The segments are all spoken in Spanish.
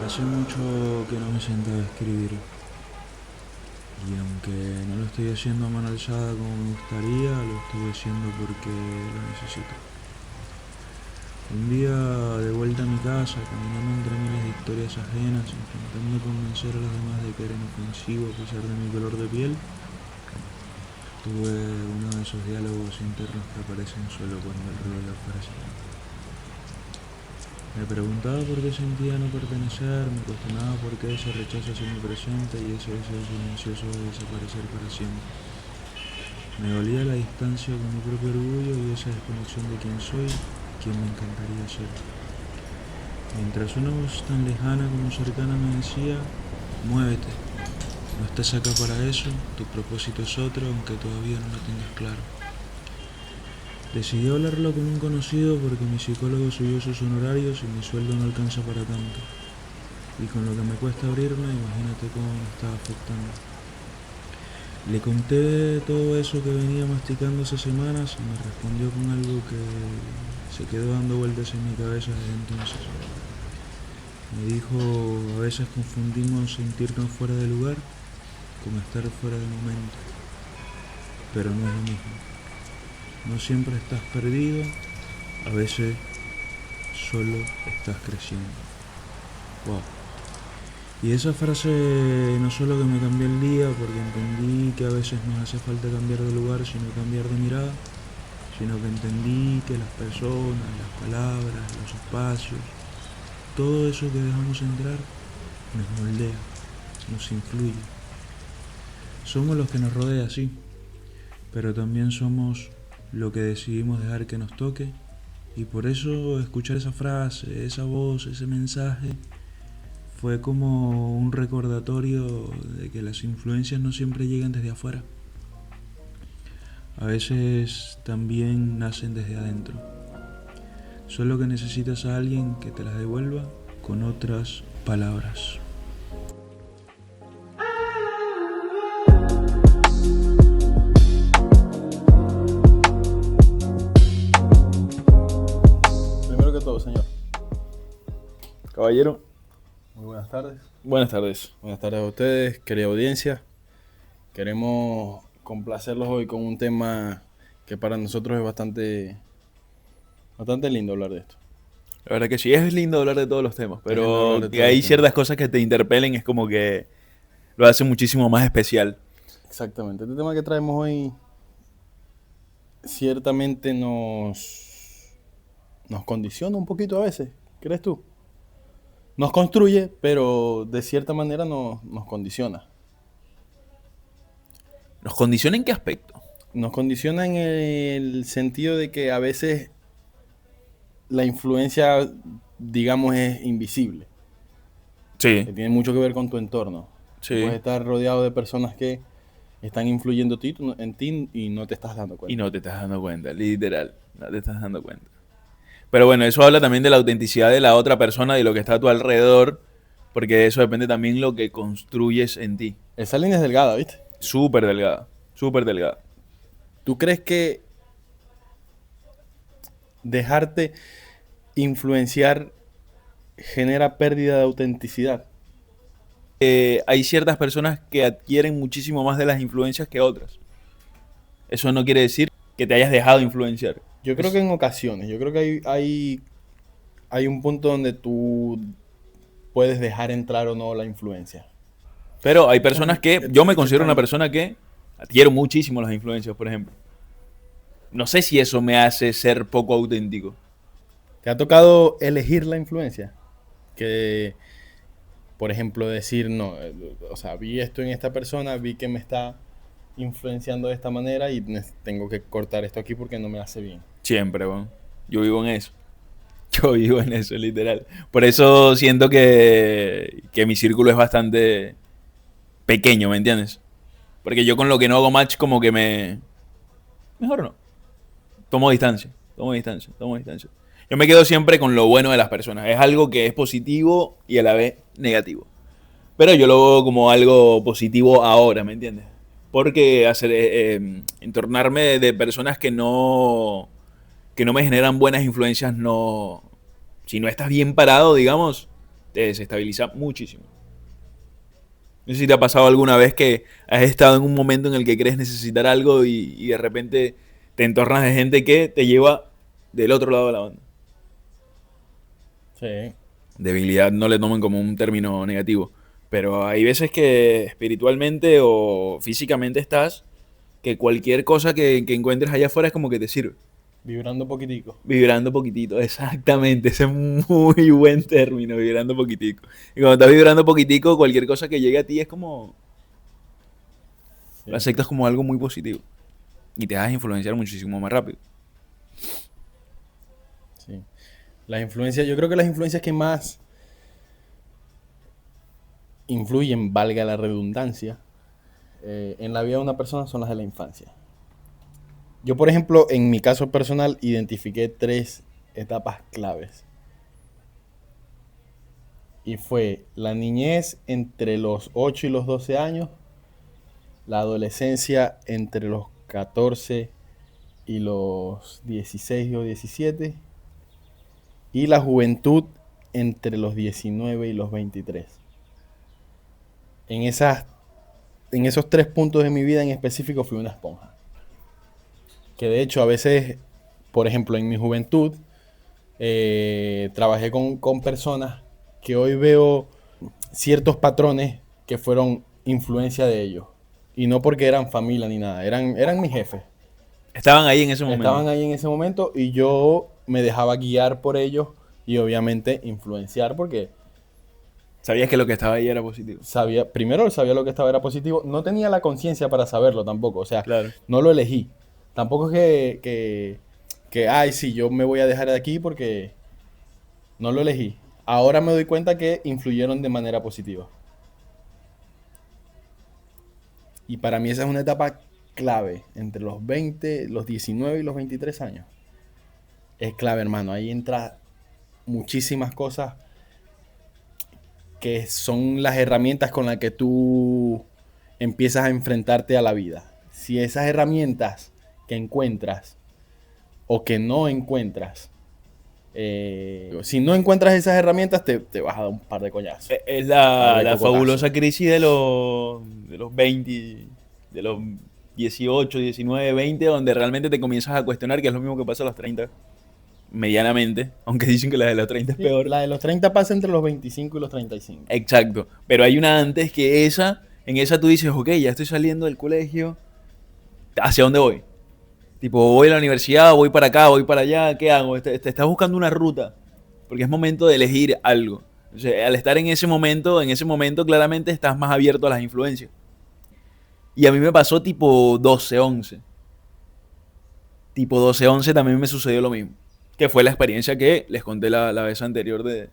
Hace mucho que no me siento a escribir y aunque no lo estoy haciendo a mano alzada como me gustaría, lo estoy haciendo porque lo necesito. Un día de vuelta a mi casa, caminando entre miles de historias ajenas, intentando convencer a los demás de que era inofensivo a pesar de mi color de piel, tuve uno de esos diálogos internos que aparecen solo cuando el ruido de afuera se va. Me preguntaba por qué sentía no pertenecer, me cuestionaba por qué ese rechazo hacia mi presente y ese deseo silencioso de desaparecer para siempre. Me dolía la distancia con mi propio orgullo y esa desconexión de quién soy, quién me encantaría ser. Mientras una voz tan lejana como cercana me decía, muévete, no estás acá para eso, tu propósito es otro aunque todavía no lo tengas claro. Decidí hablarlo con un conocido porque mi psicólogo subió sus honorarios y mi sueldo no alcanza para tanto. Y con lo que me cuesta abrirme, imagínate cómo me estaba afectando. Le conté todo eso que venía masticando hace semanas y me respondió con algo que se quedó dando vueltas en mi cabeza desde entonces. Me dijo, a veces confundimos sentirnos fuera de lugar con estar fuera del momento, pero no es lo mismo. No siempre estás perdido, a veces solo estás creciendo. Wow. Y esa frase no solo que me cambió el día, porque entendí que a veces nos hace falta cambiar de lugar, sino cambiar de mirada, sino que entendí que las personas, las palabras, los espacios, todo eso que dejamos entrar, nos moldea, nos influye. Somos los que nos rodea, sí, pero también somos lo que decidimos dejar que nos toque, y por eso escuchar esa frase, esa voz, ese mensaje, fue como un recordatorio de que las influencias no siempre llegan desde afuera. A veces también nacen desde adentro. Solo que necesitas a alguien que te las devuelva con otras palabras. Primero que todo, señor. Caballero, Muy buenas tardes. buenas tardes. Buenas tardes a ustedes, querida audiencia. Queremos complacerlos hoy con un tema que para nosotros es bastante lindo hablar de esto. La verdad que sí, es lindo hablar de todos los temas, Es lindo hablar pero de que todos hay los ciertas temas. cosas que te interpelen, es como que lo hace muchísimo más especial. Exactamente. Este tema que traemos hoy ciertamente nos condiciona un poquito a veces, ¿crees tú? Nos construye, pero de cierta manera nos condiciona. ¿Nos condiciona en qué aspecto? Nos condiciona en el sentido de que a veces la influencia, digamos, es invisible, Sí, que tiene mucho que ver con tu entorno. Tú puedes sí. estar rodeado de personas que están influyendo en ti y no te estás dando Y cuenta. no te estás dando cuenta, literal, no te estás dando cuenta. Pero bueno, eso habla también de la autenticidad de la otra persona, de lo que está a tu alrededor, porque de eso depende también lo que construyes en ti. Esa línea es delgada, ¿viste? Súper delgada, súper delgada. ¿Tú crees que dejarte influenciar genera pérdida de autenticidad? Hay ciertas personas que adquieren muchísimo más de las influencias que otras. Eso no quiere decir que te hayas dejado influenciar. Yo creo que en ocasiones, yo creo que hay un punto donde tú puedes dejar entrar o no la influencia. Pero hay personas que, yo me considero una Están- persona que adquiero muchísimo las influencias, por ejemplo. No sé si eso me hace ser poco auténtico. ¿Te ha tocado elegir la influencia? Que, por ejemplo, decir, no, o sea, vi esto en esta persona, vi que me está influenciando de esta manera y tengo que cortar esto aquí porque no me hace bien. Siempre, weón. Yo vivo en eso. Yo vivo en eso, literal. Por eso siento que mi círculo es bastante pequeño, ¿me entiendes? Porque yo con lo que no hago match como que me... Mejor no. Tomo distancia, tomo distancia, tomo distancia. Yo me quedo siempre con lo bueno de las personas. Es algo que es positivo y a la vez negativo. Pero yo lo veo como algo positivo ahora, ¿me entiendes? Porque entornarme de personas que no me generan buenas influencias, no... Si no estás bien parado, digamos, te desestabiliza muchísimo. No sé si te ha pasado alguna vez que has estado en un momento en el que crees necesitar algo y de repente te entornas de gente que te lleva del otro lado de la banda. Sí. Debilidad no le tomen como un término negativo, pero hay veces que espiritualmente o físicamente estás, que cualquier cosa que encuentres allá afuera es como que te sirve. Vibrando poquitico. Vibrando poquitito, exactamente, ese es un muy buen término, vibrando poquitico. Y cuando estás vibrando poquitico, cualquier cosa que llegue a ti es como, Sí. lo aceptas como algo muy positivo y te dejas influenciar muchísimo más rápido. Sí. Las influencias, yo creo que las influencias que más influyen, valga la redundancia, en la vida de una persona son las de la infancia. Yo, por ejemplo, en mi caso personal, identifiqué 3 etapas claves. Y fue la niñez entre los 8 y los 12 años, la adolescencia entre los 14 y los 16 o 17, y la juventud entre los 19 y los 23. En esos 3 puntos de mi vida en específico fui una esponja. Que de hecho a veces, por ejemplo, en mi juventud, trabajé con personas que hoy veo ciertos patrones que fueron influencia de ellos. Y no porque eran familia ni nada, eran mis jefes. Estaban ahí en ese momento. Estaban ahí en ese momento y yo me dejaba guiar por ellos y obviamente influenciar porque Sabías que lo que estaba ahí era positivo. primero sabía lo que estaba era positivo, no tenía la conciencia para saberlo tampoco, o sea, Claro. no lo elegí. Tampoco es ay, sí, yo me voy a dejar de aquí porque no lo elegí. Ahora me doy cuenta que influyeron de manera positiva. Y para mí esa es una etapa clave entre los 20, los 19 y los 23 años. Es clave, hermano. Ahí entra muchísimas cosas que son las herramientas con las que tú empiezas a enfrentarte a la vida. Si esas herramientas que encuentras o que no encuentras, si no encuentras esas herramientas, te vas a dar un par de coñazos. Es Par de la cocotazos. fabulosa crisis de los 20, de los 18, 19, 20, donde realmente te comienzas a cuestionar, que es lo mismo que pasa a los 30, medianamente, aunque dicen que la de los 30 es Sí, peor. la de los 30 pasa entre los 25 y los 35. Exacto, pero hay una antes que en esa tú dices, ok, ya estoy saliendo del colegio, ¿hacia dónde voy? Tipo, voy a la universidad, voy para acá, voy para allá, ¿qué hago? Te estás buscando una ruta, porque es momento de elegir algo. O sea, al estar en ese momento claramente estás más abierto a las influencias. Y a mí me pasó tipo 12, 11. Tipo 12, 11 también me sucedió lo mismo. Que fue la experiencia que les conté la vez anterior pues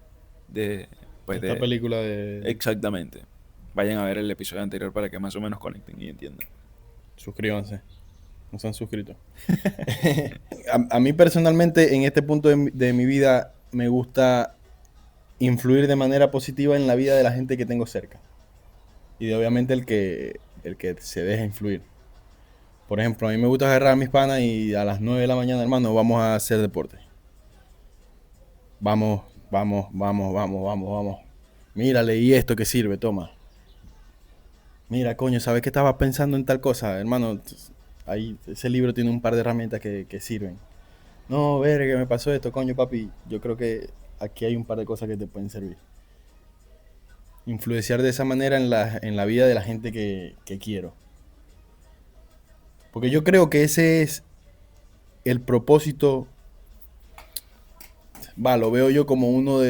Esta de... película de... Exactamente. Vayan a ver el episodio anterior para que más o menos conecten y entiendan. Suscríbanse. No se han suscrito. A mí personalmente, en este punto de mi vida, me gusta influir de manera positiva en la vida de la gente que tengo cerca. Y de obviamente el que se deja influir. Por ejemplo, a mí me gusta agarrar a mis panas y a las 9 de la mañana, hermano, vamos a hacer deporte. Vamos. Mírale, y esto que sirve, toma. Mira, coño, ¿sabes que estaba pensando en tal cosa? Hermano, ahí ese libro tiene un par de herramientas que sirven. No, ver que me pasó esto, coño, papi. Yo creo que aquí hay un par de cosas que te pueden servir. Influenciar de esa manera en la vida de la gente que quiero. Porque yo creo que ese es el propósito. Lo veo yo como uno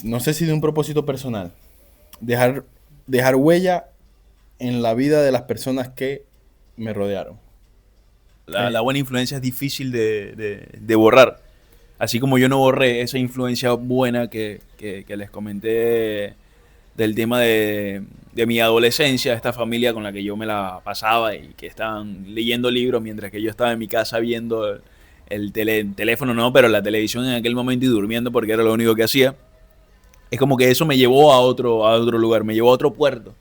no sé si de un propósito personal. Dejar huella en la vida de las personas que me rodearon. La buena influencia es difícil de borrar. Así como yo no borré esa influencia buena que les comenté del tema de mi adolescencia, esta familia con la que yo me la pasaba y que estaban leyendo libros mientras que yo estaba en mi casa viendo el teléfono, no, pero la televisión en aquel momento y durmiendo porque era lo único que hacía. Es como que eso me llevó a otro lugar, me llevó a otro puerto.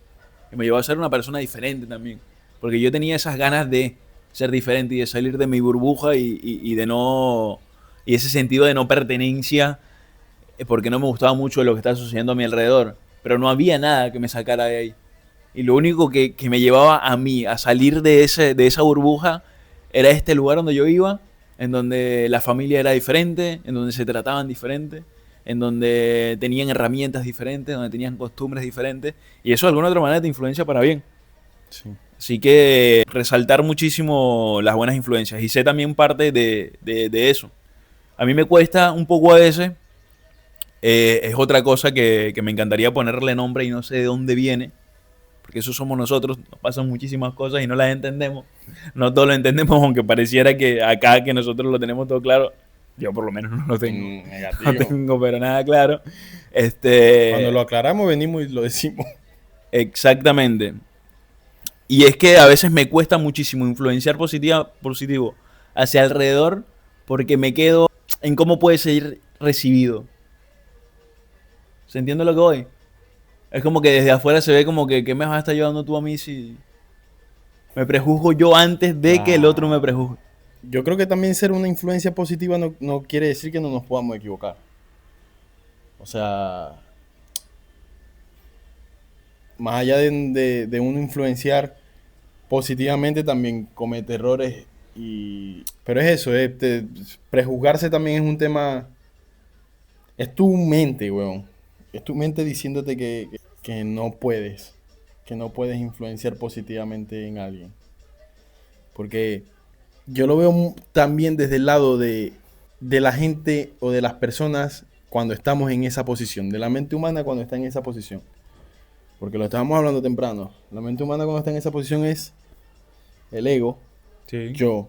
Y me llevó a ser una persona diferente también. Porque yo tenía esas ganas de ser diferente y de salir de mi burbuja y de no... Y ese sentido de no pertenencia porque no me gustaba mucho lo que estaba sucediendo a mi alrededor, pero no había nada que me sacara de ahí. Y lo único que me llevaba a mí a salir de esa burbuja era este lugar donde yo iba, en donde la familia era diferente, en donde se trataban diferente, en donde tenían herramientas diferentes, donde tenían costumbres diferentes, y eso de alguna otra manera te influencia para bien. Sí. Así que resaltar muchísimo las buenas influencias, y sé también parte de eso. A mí me cuesta un poco a veces, es otra cosa que me encantaría ponerle nombre y no sé de dónde viene, porque eso somos nosotros, nos pasan muchísimas cosas y no las entendemos. No todos lo entendemos, aunque pareciera que acá que nosotros lo tenemos todo claro. Yo por lo menos no lo tengo. Negativo. No tengo pero nada claro. Cuando lo aclaramos venimos y lo decimos. Exactamente. Y es que a veces me cuesta muchísimo influenciar positivo hacia alrededor porque me quedo en cómo puede ser recibido. ¿Se entiende lo que voy? Es como que desde afuera se ve como que ¿qué me vas a estar llevando tú a mí si me prejuzgo yo antes de que el otro me prejuzgue? Yo creo que también ser una influencia positiva no quiere decir que no nos podamos equivocar. O sea, más allá de uno influenciar positivamente, también comete errores. Pero es eso, prejuzgarse también es un tema. Es tu mente, weón. Es tu mente diciéndote que no puedes. Que no puedes influenciar positivamente en alguien. Porque yo lo veo también desde el lado de la gente o de las personas cuando estamos en esa posición. De la mente humana cuando está en esa posición. Porque lo estábamos hablando temprano. La mente humana cuando está en esa posición es el ego. Sí. Yo.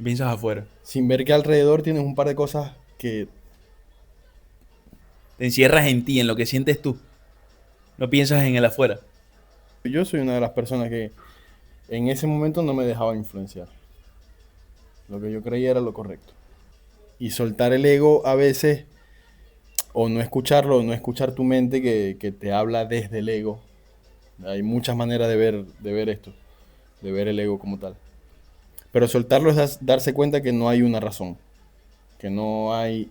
Piensas afuera. Sin ver que alrededor tienes un par de cosas que... Te encierras en ti, en lo que sientes tú. No piensas en el afuera. Yo soy una de las personas que en ese momento no me dejaba influenciar. Lo que yo creía era lo correcto. Y soltar el ego a veces, o no escucharlo, o no escuchar tu mente que te habla desde el ego. Hay muchas maneras de ver esto, de ver el ego como tal. Pero soltarlo es darse cuenta que no hay una razón. Que no hay...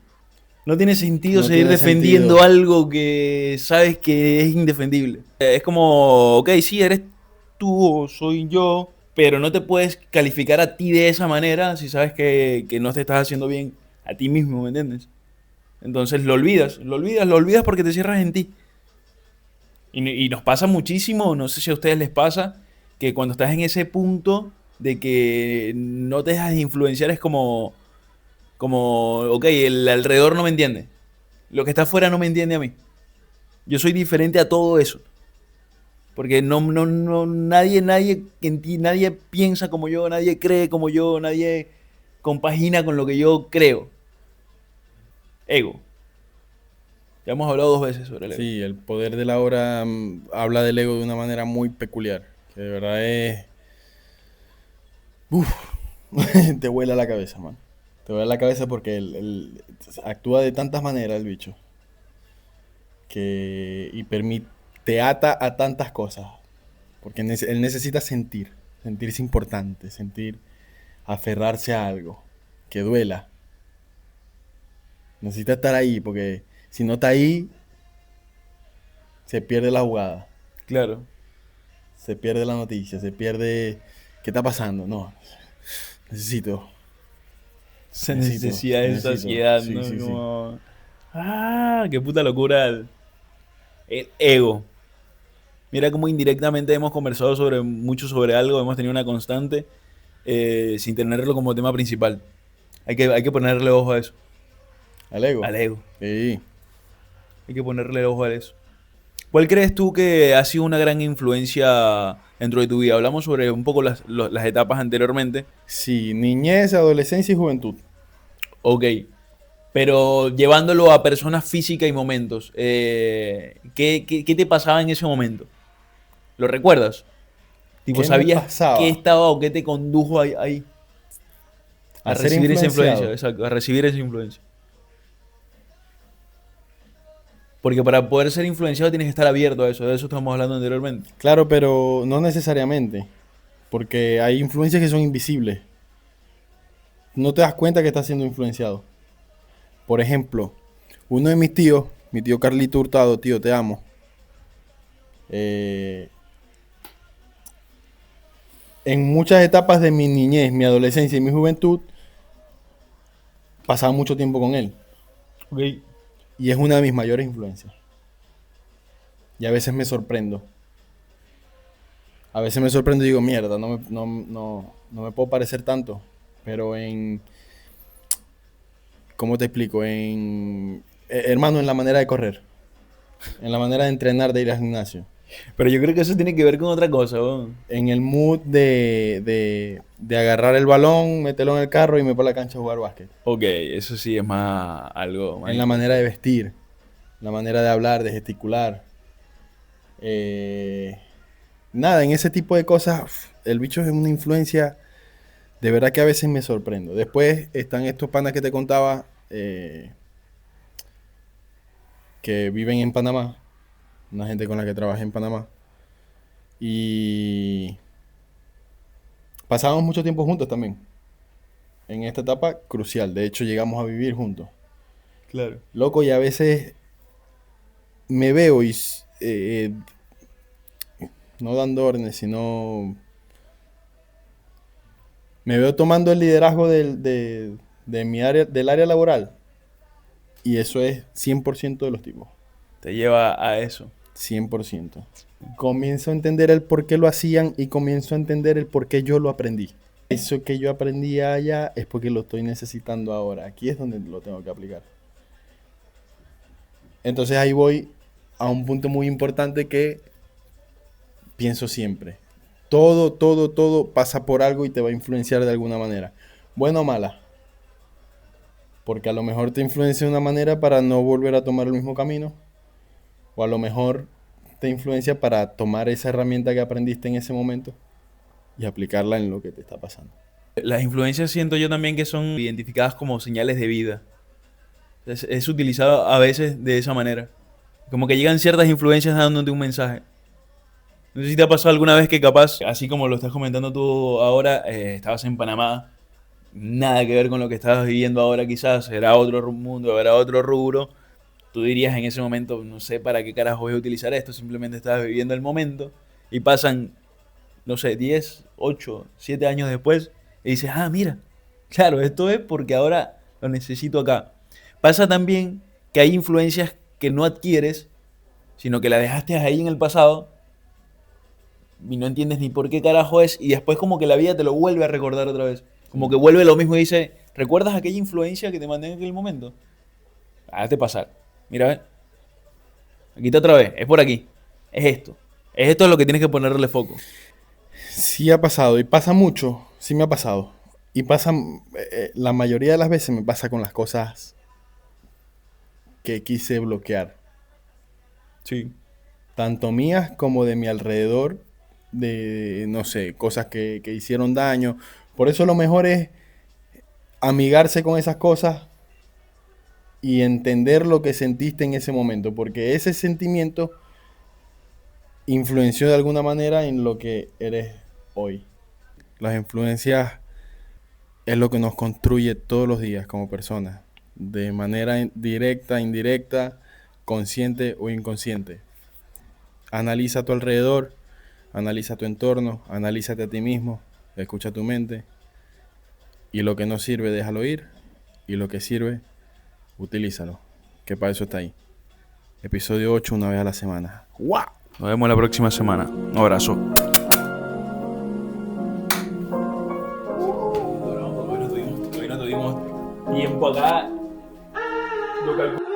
No tiene sentido No seguir tiene defendiendo sentido. algo que sabes que es indefendible. Es como, ok, sí, eres tú o soy yo, pero no te puedes calificar a ti de esa manera si sabes que no te estás haciendo bien a ti mismo, ¿me entiendes? Entonces lo olvidas porque te cierras en ti. Y nos pasa muchísimo, no sé si a ustedes les pasa, que cuando estás en ese punto de que no te dejas influenciar es como, ok, el alrededor no me entiende. Lo que está afuera no me entiende a mí. Yo soy diferente a todo eso. Porque nadie piensa como yo, nadie cree como yo, nadie compagina con lo que yo creo. Ego. Ya hemos hablado 2 veces sobre el ego. Sí, el poder de la hora habla del ego de una manera muy peculiar. Que de verdad es... Uf, te vuela la cabeza, man. Te vuela la cabeza porque actúa de tantas maneras el bicho. Te ata a tantas cosas. Porque él necesita sentirse importante, aferrarse a algo, que duela. Necesita estar ahí porque si no está ahí, se pierde la jugada, Claro. se pierde la noticia, se pierde... ¿Qué está pasando? No, necesito. Esa Necesito, necesidad de necesito. saciedad, Sí, ¿no? sí, sí. Como... Ah, qué puta locura. El ego. Mira cómo indirectamente hemos conversado mucho sobre algo, hemos tenido una constante sin tenerlo como tema principal. Hay que ponerle ojo a eso, ¿Al ego? al ego. Sí. Hay que ponerle ojo a eso. ¿Cuál crees tú que ha sido una gran influencia dentro de tu vida? Hablamos sobre un poco las etapas anteriormente. Sí, niñez, adolescencia y juventud. Ok. Pero llevándolo a personas físicas y momentos, ¿qué te pasaba en ese momento? ¿Lo recuerdas? Tipo, ¿Qué me ¿sabías qué pasaba? estaba o qué te condujo ahí a A ser recibir esa influencia? influenciado. Exacto, a recibir esa influencia. Porque para poder ser influenciado tienes que estar abierto a eso. De eso estamos hablando anteriormente. Claro, pero no necesariamente. Porque hay influencias que son invisibles. no te das cuenta que estás siendo influenciado. Por ejemplo, uno de mis tíos, mi tío Carlito Hurtado, tío, te amo. En muchas etapas de mi niñez, mi adolescencia y mi juventud, pasaba mucho tiempo con él. Ok. Y es una de mis mayores influencias. Y a veces me sorprendo. A veces me sorprendo y digo, mierda, no me puedo parecer tanto. Pero ¿cómo te explico? Hermano, en la manera de correr. En la manera de entrenar, de ir al gimnasio. Pero yo creo que eso tiene que ver con otra cosa, weón. En el mood de agarrar el balón, meterlo en el carro y me por la cancha a jugar básquet. Ok, eso sí es más algo más. En la manera de vestir, la manera de hablar, de gesticular. Nada, en ese tipo de cosas, el bicho es una influencia, de verdad que a veces me sorprendo. Después están estos panas que te contaba, que viven en Panamá, una gente con la que trabajé en Panamá. Y pasábamos mucho tiempo juntos también, en esta etapa crucial. De hecho, llegamos a vivir juntos. Claro. Loco, y a veces me veo y no dando órdenes, sino me veo tomando el liderazgo de mi área, del área laboral. Y eso es 100% de los tipos. Te lleva a eso. 100%. Comienzo a entender el por qué lo hacían y comienzo a entender el por qué yo lo aprendí. Eso que yo aprendí allá es porque lo estoy necesitando ahora. Aquí es donde lo tengo que aplicar. Entonces ahí voy a un punto muy importante que pienso siempre. Todo pasa por algo y te va a influenciar de alguna manera. Buena o mala. Porque a lo mejor te influencia de una manera para no volver a tomar el mismo camino. O a lo mejor te influencia para tomar esa herramienta que aprendiste en ese momento y aplicarla en lo que te está pasando. Las influencias siento yo también que son identificadas como señales de vida. Es utilizado a veces de esa manera. Como que llegan ciertas influencias dándote un mensaje. No sé si te ha pasado alguna vez que capaz, así como lo estás comentando tú ahora, estabas en Panamá, nada que ver con lo que estabas viviendo ahora quizás, era otro mundo, era otro rubro. Tú dirías en ese momento, no sé para qué carajo voy a utilizar esto, simplemente estabas viviendo el momento y pasan, no sé, 10, 8, 7 años después y dices, ah, mira, claro, esto es porque ahora lo necesito acá. Pasa también que hay influencias que no adquieres, sino que la dejaste ahí en el pasado y no entiendes ni por qué carajo es y después como que la vida te lo vuelve a recordar otra vez. Como que vuelve lo mismo y dice, ¿recuerdas aquella influencia que te mandé en aquel momento? Hazte pasar. Mira, ve. Aquí está otra vez. Es por aquí. Es esto. Es esto lo que tienes que ponerle foco. Sí ha pasado y pasa mucho. Sí me ha pasado. Y pasa, la mayoría de las veces me pasa con las cosas que quise bloquear. Sí. Tanto mías como de mi alrededor, de, no sé, cosas que hicieron daño. Por eso lo mejor es amigarse con esas cosas y entender lo que sentiste en ese momento, porque ese sentimiento influenció de alguna manera en lo que eres hoy. Las influencias es lo que nos construye todos los días como personas, de manera directa, indirecta, consciente o inconsciente. Analiza a tu alrededor, analiza tu entorno, analízate a ti mismo, escucha tu mente y lo que no sirve déjalo ir y lo que sirve utilízalo, que para eso está ahí. Episodio 8 una vez a la semana. ¡Wow! Nos vemos la próxima semana. Un abrazo. Todavía no tuvimos tiempo acá. Yo calculo.